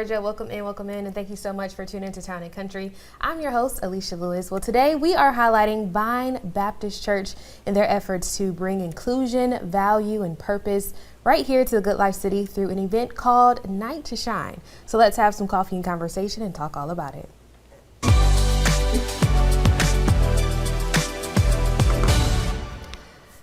Welcome in, and thank you so much for tuning into Town and Country. I'm your host, Alicia Lewis. Well, today we are highlighting Byne Baptist Church in their efforts to bring inclusion, value, and purpose right here to the Good Life City through an event called Night to Shine. So let's have some coffee and conversation and talk all about it.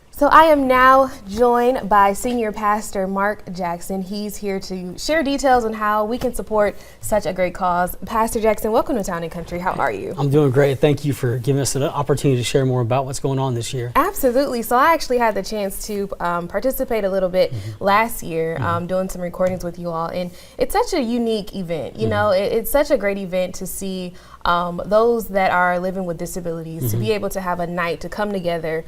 So I am now joined by Senior Pastor Mark Jackson. He's here to share details on how we can support such a great cause. Pastor Jackson, welcome to Town and Country. How are you? I'm doing great. Thank you for giving us an opportunity to share more about what's going on this year. Absolutely. So I actually had the chance to participate a little bit last year, doing some recordings with you all. And it's such a unique event. You know, it's such a great event to see those that are living with disabilities to be able to have a night to come together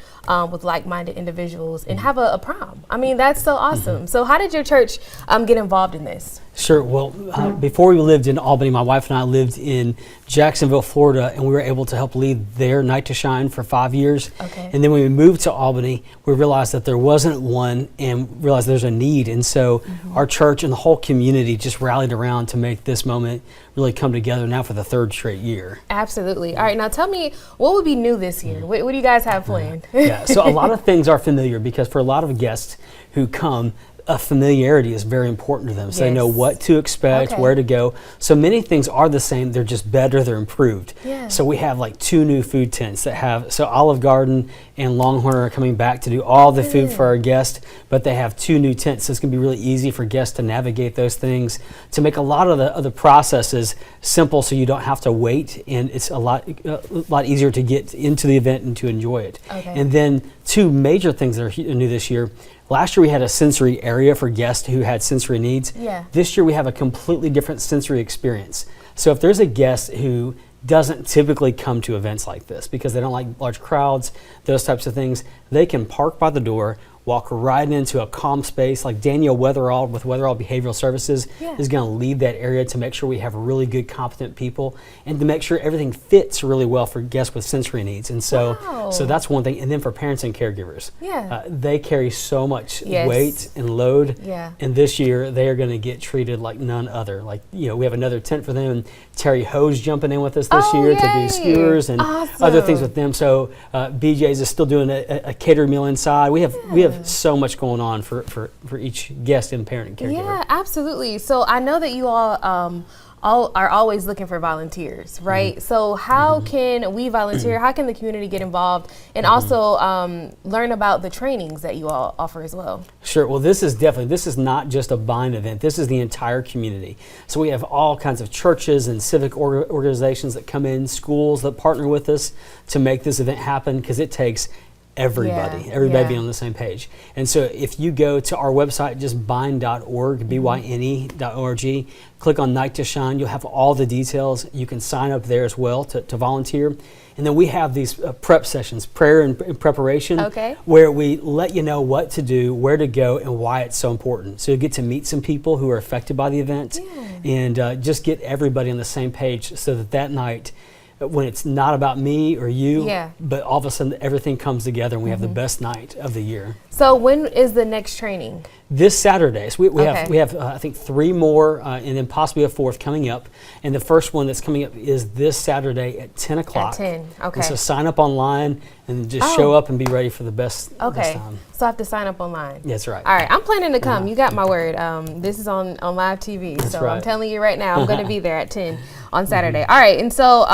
with like-minded individuals and have a prom. I mean, that's so awesome. So how did your church get involved in this? Sure. Well, before we lived in Albany, my wife and I lived in Jacksonville, Florida, and we were able to help lead their Night to Shine for 5 years. Okay. And then when we moved to Albany, we realized that there wasn't one and realized there's a need. And so our church and the whole community just rallied around to make this moment really come together now for the third straight year. Absolutely. All right. Now tell me, what would be new this year? What do you guys have planned? Yeah. So a lot of things are familiar because for a lot of guests who come, familiarity is very important to them. So they know what to expect, where to go. So many things are the same, they're just better, they're improved. Yeah. So we have like 2 new food tents that have, so Olive Garden and Longhorn are coming back to do all the food for our guests, but they have 2 new tents. So it's gonna be really easy for guests to navigate those things, to make a lot of the processes simple so you don't have to wait, and it's a lot easier to get into the event and to enjoy it. Okay. And then 2 major things that are new this year. Last year we had a sensory area for guests who had sensory needs. Yeah. This year we have a completely different sensory experience. So if there's a guest who doesn't typically come to events like this because they don't like large crowds, those types of things, they can park by the door, walk right into a calm space. Like Danielle Weatherall with Weatherall Behavioral Services is going to lead that area to make sure we have really good, competent people and to make sure everything fits really well for guests with sensory needs. And so, so that's one thing. And then for parents and caregivers, they carry so much weight and load. Yeah. And this year they are going to get treated like none other. Like, you know, we have another tent for them. Terry Ho's jumping in with us this year to do skewers and other things with them. So BJ's is still doing a catered meal inside. We have so much going on for each guest and parent and caregiver. Yeah, absolutely. So I know that you all are always looking for volunteers, right? So how can we volunteer? How can the community get involved and also learn about the trainings that you all offer as well? Sure. Well, this is not just a Byne event. This is the entire community. So we have all kinds of churches and civic organizations that come in, schools that partner with us to make this event happen because it takes everybody being on the same page. And so if you go to our website, just byne.org, byne.org, click on Night to Shine, you'll have all the details. You can sign up there as well to volunteer. And then we have these prep sessions, prayer and preparation, where we let you know what to do, where to go, and why it's so important. So you get to meet some people who are affected by the event and just get everybody on the same page so that night, when it's not about me or you, but all of a sudden everything comes together and we have the best night of the year. So when is the next training? This Saturday. So we have I think 3 more and then possibly a 4th coming up. And the first one that's coming up is this Saturday at 10 o'clock. At 10, okay. And so sign up online and just show up and be ready for the best time. So I have to sign up online. That's right. All right, I'm planning to come. You got my word. This is on live TV. That's so right. I'm telling you right now, I'm going to be there at 10 on Saturday. All right, and so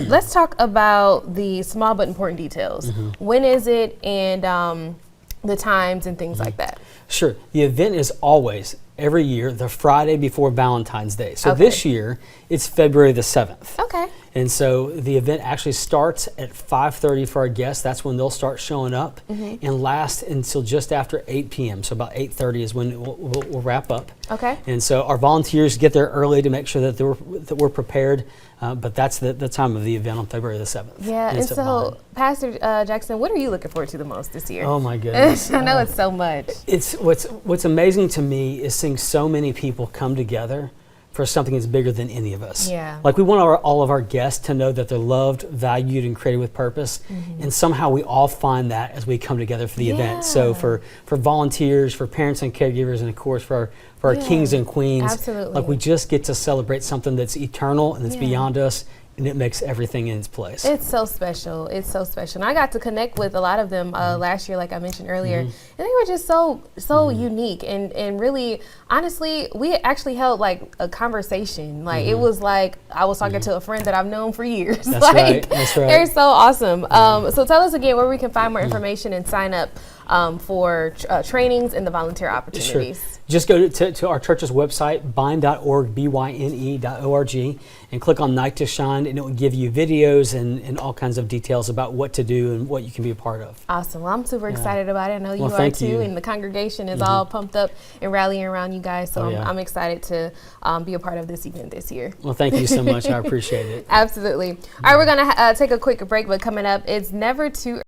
let's talk about the small but important details. When is it and the times and things like that? Sure. The event is always, every year, the Friday before Valentine's Day. So this year, it's February the 7th. Okay. And so the event actually starts at 5:30 for our guests. That's when they'll start showing up and last until just after 8 p.m. So about 8:30 is when we'll wrap up. Okay. And so our volunteers get there early to make sure that we're prepared. But that's the time of the event on February the 7th. Yeah, and so Pastor Jackson, what are you looking forward to the most this year? Oh my goodness. I know it's so much. It's what's amazing to me is seeing so many people come together for something that's bigger than any of us. Yeah. Like we want all of our guests to know that they're loved, valued, and created with purpose. And somehow we all find that as we come together for the event. So for volunteers, for parents and caregivers, and of course for our kings and queens. Absolutely. Like we just get to celebrate something that's eternal and that's beyond us. And it makes everything in its place. It's so special. It's so special. And I got to connect with a lot of them last year, like I mentioned earlier. And they were just so unique. And really, honestly, we actually held like a conversation. Like it was like I was talking to a friend that I've known for years. That's like, right. That's right. They're so awesome. So tell us again where we can find more information and sign up for trainings and the volunteer opportunities. Sure. Just go to our church's website, byne.org, byne.org, and click on Night to Shine, and it will give you videos and all kinds of details about what to do and what you can be a part of. Awesome. Well, I'm super excited about it. I know you are thank too, you. and the congregation is all pumped up and rallying around you guys. So I'm excited to be a part of this event this year. Well, thank you so much. I appreciate it. Absolutely. All right, we're going to take a quick break, but coming up, it's never too